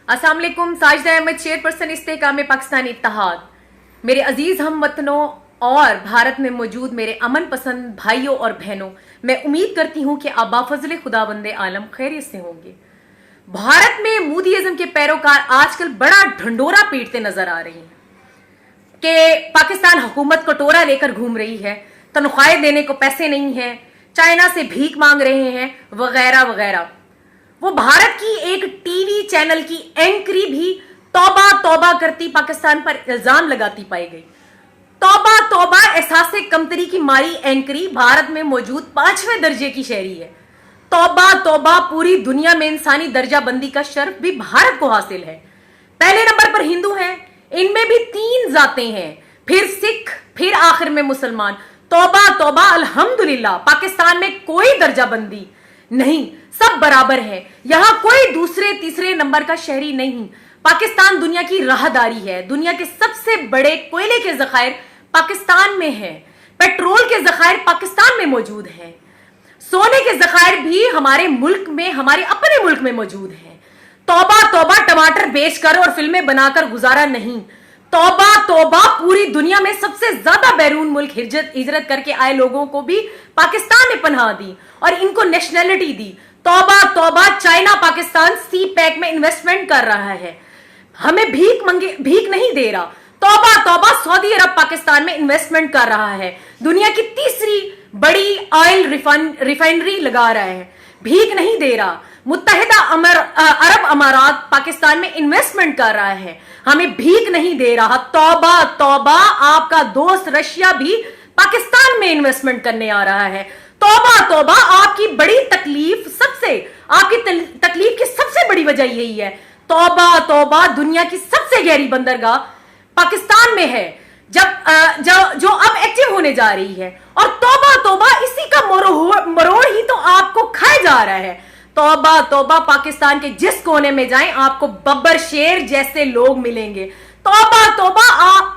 अस्सलाम वालेकुम। साजिदा अहमद, चेयरपर्सन इस्तेहकाम पाकिस्तानी इत्तेहाद। मेरे अजीज हम वतनों और भारत में मौजूद मेरे अमन पसंद भाइयों और बहनों, मैं उम्मीद करती हूँ कि आप बाफजल खुदाबंद आलम खैरियत से होंगे। भारत में मोदीइज्म के पैरोकार आजकल बड़ा ढंडोरा पीटते नजर आ रही हैं कि पाकिस्तान हुकूमत कटोरा लेकर घूम रही है, तनख्वाहें देने को पैसे नहीं है, चाइना से भीख मांग रहे हैं, वगैरह वगैरह। वो भारत की एक टीवी चैनल की एंकरी भी तौबा तौबा करती पाकिस्तान पर इल्जाम लगाती पाई गई। तौबा तौबा, एहसासे कमतरी की मारी एंकरी भारत में मौजूद 5वें दर्जे की शहरी है। तौबा तौबा, पूरी दुनिया में इंसानी दर्जा बंदी का शर्फ भी भारत को हासिल है। पहले नंबर पर हिंदू हैं, इनमें भी 3 जातें हैं, फिर सिख, फिर आखिर में मुसलमान। तौबा तौबा, अल्हम्दुलिल्लाह पाकिस्तान में कोई दर्जा बंदी नहीं, सब बराबर है। यहां कोई दूसरे तीसरे नंबर का शहरी नहीं। पाकिस्तान दुनिया की राहदारी है। दुनिया के सबसे बड़े कोयले के जखायर पाकिस्तान में है, पेट्रोल के जखायर पाकिस्तान में मौजूद हैं, सोने के जखायर भी हमारे मुल्क में, हमारे अपने मुल्क में मौजूद हैं। तौबा तौबा, टमाटर बेचकर और फिल्में बनाकर गुजारा नहीं। तौबा तौबा, पूरी दुनिया में सबसे ज्यादा बैरून मुल्क हिजरत करके आए लोगों को भी पाकिस्तान ने पनाह दी और इनको नेशनैलिटी दी। तौबा तौबा, चाइना पाकिस्तान सी पैक में इन्वेस्टमेंट कर रहा है, हमें भीख नहीं दे रहा। तौबा तौबा, सऊदी अरब पाकिस्तान में इन्वेस्टमेंट कर रहा है, दुनिया की तीसरी बड़ी ऑयल रिफाइनरी लगा रहा है, भीख नहीं दे रहा। मुत्तहिदा अरब अमारात पाकिस्तान में इन्वेस्टमेंट कर रहा है, हमें भीख नहीं दे रहा। तौबा तौबा, आपका दोस्त रशिया भी पाकिस्तान में इन्वेस्टमेंट करने आ रहा है। तौबा तौबा, आपकी बड़ी तकलीफ, आपकी तकलीफ की सबसे बड़ी वजह यही है। तौबा तौबा, दुनिया की सबसे गहरी बंदरगाह पाकिस्तान में है, जो अब एक्टिव होने जा रही है। और तौबा तौबा, इसी का मरोड़ ही तो आपको खाया जा रहा है। तौबा तौबा, पाकिस्तान के जिस कोने में जाएं आपको बब्बर शेर जैसे लोग मिलेंगे। तौबा तौबा,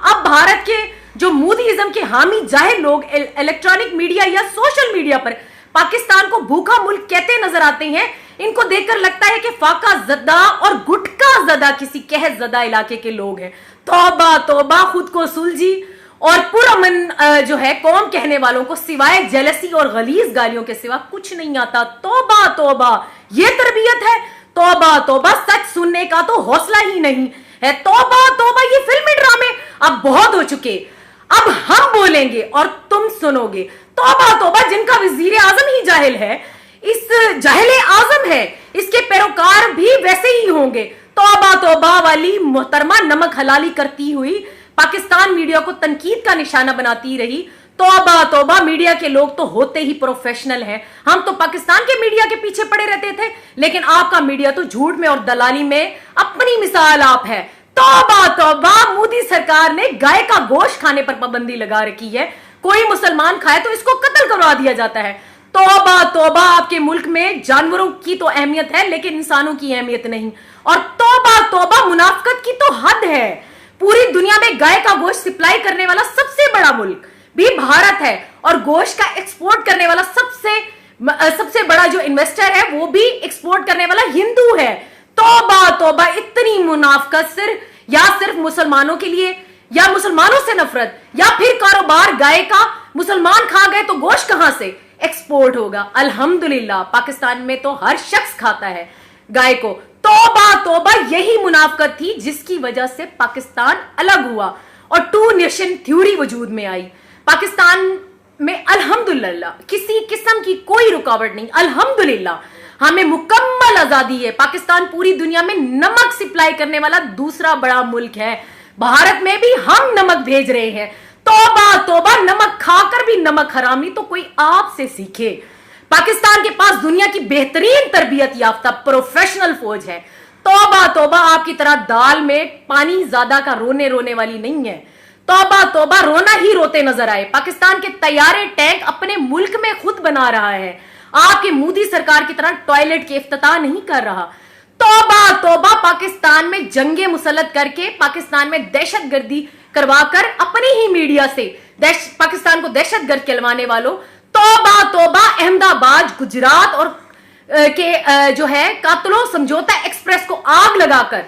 अब भारत के जो मोदीइज्म के हामी जाहिर लोग इलेक्ट्रॉनिक मीडिया या सोशल मीडिया पर पाकिस्तान को भूखा मुल्क कहते नजर आते हैं, इनको देखकर लगता है कि फाका ज़दा और गुटका ज़दा किसी कहत ज़दा इलाके के लोग हैं। तौबा तौबा, खुद को सुलझी और पुरअमन जो है कौम कहने वालों को सिवाय जेलसी और गलीज गालियों के सिवा कुछ नहीं आता। तौबा तौबा, ये तरबियत है। तौबा तौबा, सच सुनने का तो हौसला ही नहीं है। तौबा तौबा, ये फिल्मी ड्रामे अब बहुत हो चुके, अब हम बोलेंगे और तुम सुनोगे। तौबा तौबा, जिनका वजीर आजम ही जाहिल है, इस जाहिल आजम है, इसके पैरोकार भी वैसे ही होंगे। तौबा तौबा वाली मोहतरमा नमक हलाली करती हुई पाकिस्तान मीडिया को तनकीद का निशाना बनाती रही। तौबा तौबा, मीडिया के लोग तो होते ही प्रोफेशनल हैं। हम तो पाकिस्तान के मीडिया के पीछे पड़े रहते थे, लेकिन आपका मीडिया तो झूठ में और दलाली में अपनी मिसाल आप है। तौबा तौबा, मोदी सरकार ने गाय का गोश्त खाने पर पाबंदी लगा रखी है, कोई मुसलमान खाए तो इसको कत्ल करवा दिया जाता है। तौबा तौबा, आपके मुल्क में जानवरों की तो अहमियत है लेकिन इंसानों की अहमियत नहीं। और तौबा तौबा, मुनाफिकत की तो हद है। पूरी दुनिया में गाय का गोश्त सप्लाई करने वाला सबसे बड़ा मुल्क भी भारत है और गोश्त का एक्सपोर्ट करने वाला सबसे बड़ा जो इन्वेस्टर है वो भी एक्सपोर्ट करने वाला हिंदू है। तौबा तौबा, इतनी मुनाफिकत सिर्फ मुसलमानों के लिए, या मुसलमानों से नफरत, या फिर कारोबार गाय का। मुसलमान खा गए तो गोश्त कहां से एक्सपोर्ट होगा? अल्हम्दुलिल्लाह पाकिस्तान में तो हर शख्स खाता है गाय को। तौबा तौबा, यही मुनाफिकत थी जिसकी वजह से पाकिस्तान अलग हुआ और 2 नेशन थ्योरी वजूद में आई। पाकिस्तान में अल्हम्दुलिल्लाह किसी किस्म की कोई रुकावट नहीं, अल्हम्दुलिल्लाह हमें मुकम्मल आजादी है। पाकिस्तान पूरी दुनिया में नमक सप्लाई करने वाला दूसरा बड़ा मुल्क है। भारत में भी हम नमक भेज रहे हैं। तौबा तौबा, नमक खाकर भी नमक हरामी तो कोई आपसे सीखे। पाकिस्तान के पास दुनिया की बेहतरीन तरबियत याफ्ता प्रोफेशनल फौज है। तौबा तौबा, आपकी तरह दाल में पानी ज्यादा का रोने वाली नहीं है। तौबा तौबा, रोना ही रोते नजर आए। पाकिस्तान के तैयारे टैंक अपने मुल्क में खुद बना रहा है, आपके मोदी सरकार की तरह टॉयलेट के इफ्तिताह नहीं कर रहा। तौबा तौबा, पाकिस्तान में जंगे मुसल्लत करके, पाकिस्तान में दहशतगर्दी करवाकर अपने ही मीडिया से पाकिस्तान को दहशतगर्द कहलवाने वालों, तौबा तौबा, अहमदाबाद, गुजरात और के जो है कातलों समझौता एक्सप्रेस को आग लगाकर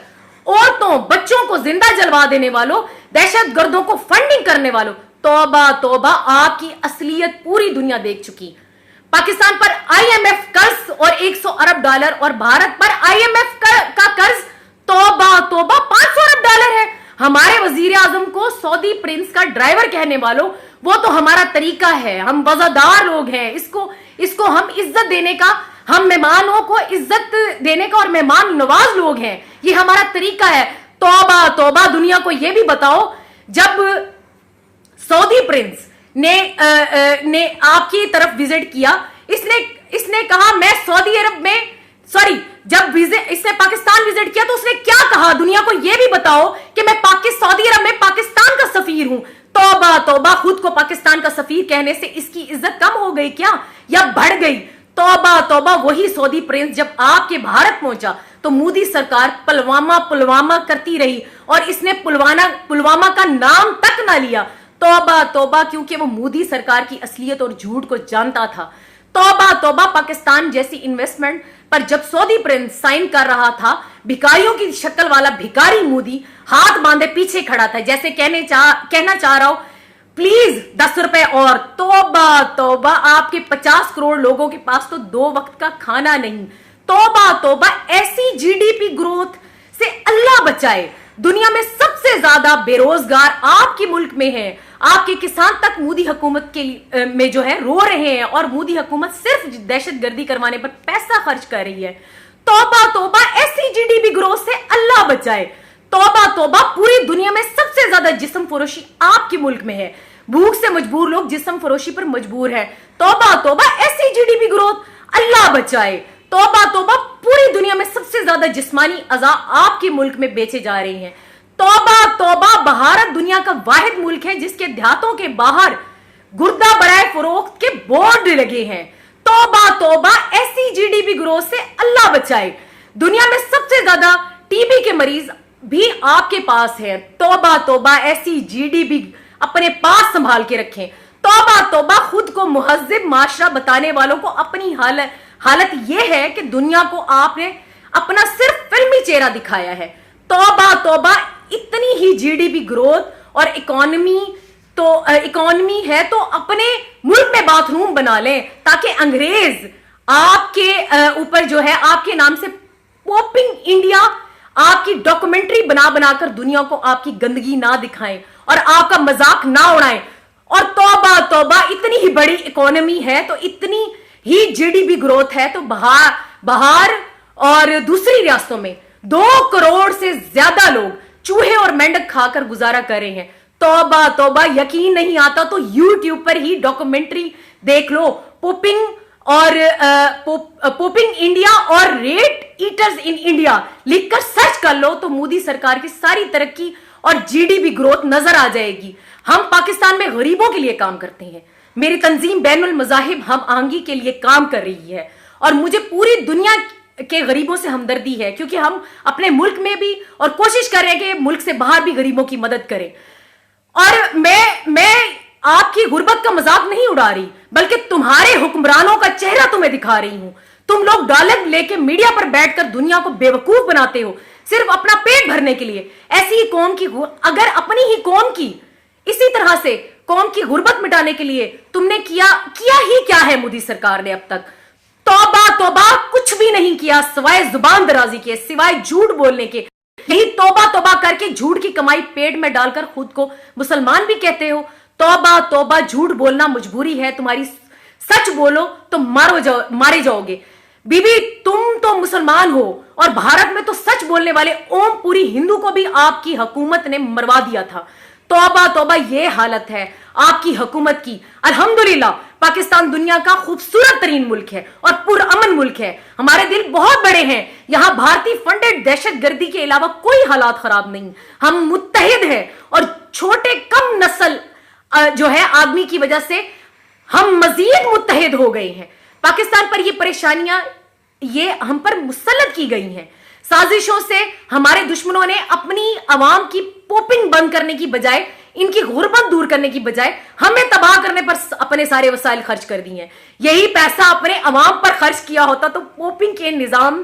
औरतों बच्चों को जिंदा जलवा देने वालों, दहशतगर्दों को फंडिंग करने वालों, तौबा तौबा, आपकी असलियत पूरी दुनिया देख चुकी। पाकिस्तान पर आईएमएफ कर्ज और 100 अरब डॉलर, और भारत पर आईएमएफ का कर्ज तौबा तौबा 500 अरब डॉलर है। हमारे वजीर आजम को सऊदी प्रिंस का ड्राइवर कहने वालों, वो तो हमारा तरीका है, हम वफादार लोग हैं, इसको हम इज्जत देने का, हम मेहमानों को इज्जत देने का और मेहमान नवाज लोग हैं, ये हमारा तरीका है। तौबा तौबा, दुनिया को ये भी बताओ, जब सऊदी प्रिंस ने आपकी तरफ विजिट किया, इसने कहा मैं सऊदी अरब में, सॉरी, जब इसने पाकिस्तान विजिट किया तो उसने क्या कहा, दुनिया को यह भी बताओ कि मैं सऊदी अरब में पाकिस्तान का सफीर हूं। तौबा तौबा, खुद को पाकिस्तान का सफीर कहने से इसकी इज्जत कम हो गई क्या या बढ़ गई? तौबा तौबा, वही सऊदी प्रिंस जब आपके भारत पहुंचा तो मोदी सरकार पुलवामा करती रही और इसने पुलवामा का नाम तक ना लिया। तौबा तौबा, क्योंकि वो मोदी सरकार की असलियत और झूठ को जानता था। तौबा तौबा, पाकिस्तान जैसी इन्वेस्टमेंट पर जब सऊदी प्रिंस साइन कर रहा था, भिखारियों की शक्ल वाला भिखारी मोदी हाथ बांधे पीछे खड़ा था, जैसे कहना चाह रहा हूं प्लीज 10 रुपए और। तौबा तौबा, आपके 50 करोड़ लोगों के पास तो 2 वक्त का खाना नहीं। तौबा तौबा, ऐसी जीडीपी ग्रोथ से अल्लाह बचाए। दुनिया में सबसे ज्यादा बेरोजगार आपके मुल्क में है। आपके किसान तक मोदी हुकूमत के में जो है रो रहे हैं और मोदी हुकूमत सिर्फ दहशतगर्दी करवाने पर पैसा खर्च कर रही है। तौबा तौबा, ऐसी जीडीपी ग्रोथ से अल्लाह बचाए। तौबा तौबा, पूरी दुनिया में सबसे ज्यादा जिस्म फरोशी आपके मुल्क में है। भूख से मजबूर लोग जिस्म फरोशी पर मजबूर है। तौबा तौबा, ऐसी जीडीपी ग्रोथ, अल्लाह बचाए। तौबा तौबा, पूरी दुनिया में सबसे ज्यादा जिस्मानी अज़ा आपके मुल्क में बेचे जा रहे हैं। तौबा तौबा, भारत दुनिया का वाहिद मुल्क है जिसके देहातों के बाहर गुर्दा बराए फरोख्त के बोर्ड लगे हैं। तौबा तौबा, ऐसी जीडीपी ग्रोथ से अल्लाह बचाए। दुनिया में सबसे ज्यादा टीबी के मरीज भी आपके पास है। तौबा तौबा, ऐसी जीडीपी अपने पास संभाल के रखें। तौबा तौबा, खुद को मुहज्जिब माशरा बताने वालों को अपनी हालत यह है कि दुनिया को आपने अपना सिर्फ फिल्मी चेहरा दिखाया है। तौबा तौबा, इतनी ही जीडीपी ग्रोथ और इकोनॉमी है तो अपने मुल्क में बाथरूम बना लें ताकि अंग्रेज आपके ऊपर जो है आपके नाम से पॉपिंग इंडिया आपकी डॉक्यूमेंट्री बनाकर दुनिया को आपकी गंदगी ना दिखाएं और आपका मजाक ना उड़ाएं। और तौबा तौबा, इतनी ही बड़ी इकोनॉमी है तो इतनी ही जीडीपी ग्रोथ है तो बाहर और दूसरी रियासतों में 2 करोड़ से ज्यादा लोग चूहे और मेंढक खाकर गुजारा कर रहे हैं। तौबा तौबा, यकीन नहीं आता तो यूट्यूब पर ही डॉक्यूमेंट्री देख लो, पोपिंग इंडिया और रेट ईटर्स इन इंडिया लिखकर सर्च कर लो तो मोदी सरकार की सारी तरक्की और जीडीपी ग्रोथ नजर आ जाएगी। हम पाकिस्तान में गरीबों के लिए काम करते हैं। मेरी तंजीम बैनुल मज़ाहिब हम आहंगी के लिए काम कर रही है और मुझे पूरी दुनिया के गरीबों से हमदर्दी है क्योंकि हम अपने मुल्क में भी और कोशिश कर रहे हैं कि मुल्क से बाहर भी गरीबों की मदद करें। और मैं आपकी गुर्बत का मजाक नहीं उड़ा रही बल्कि तुम्हारे हुक्मरानों का चेहरा तुम्हें दिखा रही हूं। तुम लोग डॉलर लेके मीडिया पर बैठकर दुनिया को बेवकूफ बनाते हो सिर्फ अपना पेट भरने के लिए। ऐसी ही कौम की, अगर अपनी ही कौम की इसी तरह से कौम की गुर्बत मिटाने के लिए तुमने किया ही क्या है मोदी सरकार ने अब तक? तौबा तौबा, कुछ भी नहीं किया सिवाय जुबान दराजी के, सिवाय झूठ बोलने के। यही तौबा तौबा करके झूठ की कमाई पेट में डालकर खुद को मुसलमान भी कहते हो। तौबा तौबा, झूठ बोलना मजबूरी है तुम्हारी, सच बोलो तो मारे जाओगे। बीबी तुम तो मुसलमान हो और भारत में तो सच बोलने वाले ओम पूरी हिंदू को भी आपकी हुकूमत ने मरवा दिया था। तौबा तौबा, ये हालत है आपकी हुकूमत की। अल्हम्दुलिल्लाह पाकिस्तान दुनिया का खूबसूरत तरीन मुल्क है और पुरअमन मुल्क है। हमारे दिल बहुत बड़े हैं। यहां भारतीय फंडेड दहशतगर्दी के अलावा कोई हालात खराब नहीं। हम मुत्तहिद हैं और छोटे कम नस्ल जो है आदमी की वजह से हम मजीद मुत्तहिद हो गए हैं। पाकिस्तान पर ये परेशानियां ये हम पर मुसल्लत की गई हैं। साजिशों से हमारे दुश्मनों ने अपनी आवाम की पोपिंग बंद करने की बजाय ان کی غربت دور کرنے کی بجائے ہمیں تباہ کرنے پر اپنے سارے وسائل خرچ کر دیے ہیں. یہی پیسہ اپنے عوام پر خرچ کیا ہوتا تو پوپنگ کے نظام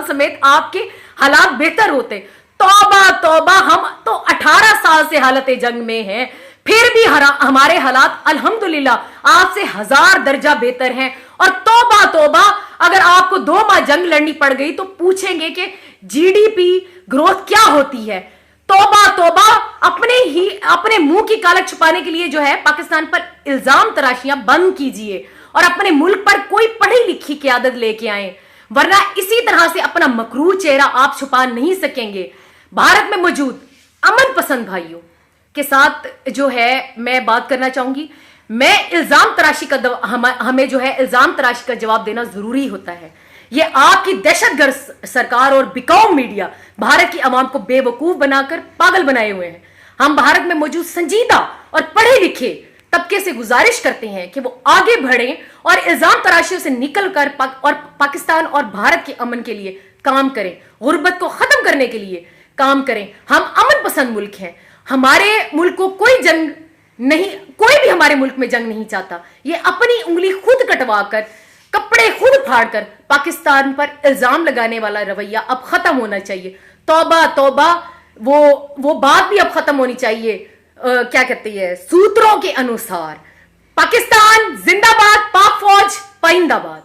سمیت آپ کے حالات بہتر ہوتے. توبہ توبہ, ہم تو 18 سال سے حالت جنگ میں ہیں, پھر بھی ہمارے حالات الحمدللہ آپ سے 1000 درجہ بہتر ہیں. اور توبہ توبہ, اگر آپ کو 2 ماہ جنگ لڑنی پڑ گئی تو پوچھیں گے کہ جی ڈی پی گروتھ کیا ہوتی ہے. توبہ توبہ, اپنے منہ کی کالک چھپانے کے لیے جو ہے پاکستان پر الزام تراشیاں بند کیجئے اور اپنے ملک پر کوئی پڑھی لکھی قیادت لے کے آئیں, ورنہ اسی طرح سے اپنا مکروہ چہرہ آپ چھپا نہیں سکیں گے. بھارت میں موجود امن پسند بھائیوں کے ساتھ جو ہے میں بات کرنا چاہوں گی. میں الزام تراشی کا ہمیں جو ہے الزام تراشی کا جواب دینا ضروری ہوتا ہے. یہ آپ کی دہشت گرد سرکار اور بیکوم میڈیا بھارت کی عوام کو بے وقوف بنا کر پاگل بنائے ہوئے ہیں. ہم بھارت میں موجود سنجیدہ اور پڑھے لکھے طبقے سے گزارش کرتے ہیں کہ وہ آگے بڑھیں اور الزام تراشیوں سے نکل کر پاکستان اور بھارت کے امن کے لیے کام کریں, غربت کو ختم کرنے کے لیے کام کریں. ہم امن پسند ملک ہیں. ہمارے ملک کو کوئی جنگ نہیں, کوئی بھی ہمارے ملک میں جنگ نہیں چاہتا. یہ اپنی انگلی خود کٹوا کر, کپڑے خود پھاڑ کر پاکستان پر الزام لگانے والا رویہ اب ختم ہونا چاہیے. توبہ توبہ, وہ بات بھی اب ختم ہونی چاہیے. کیا کہتے ہیں سوتروں کے انوسار. پاکستان زندہ باد, پاک فوج پائندہ باد.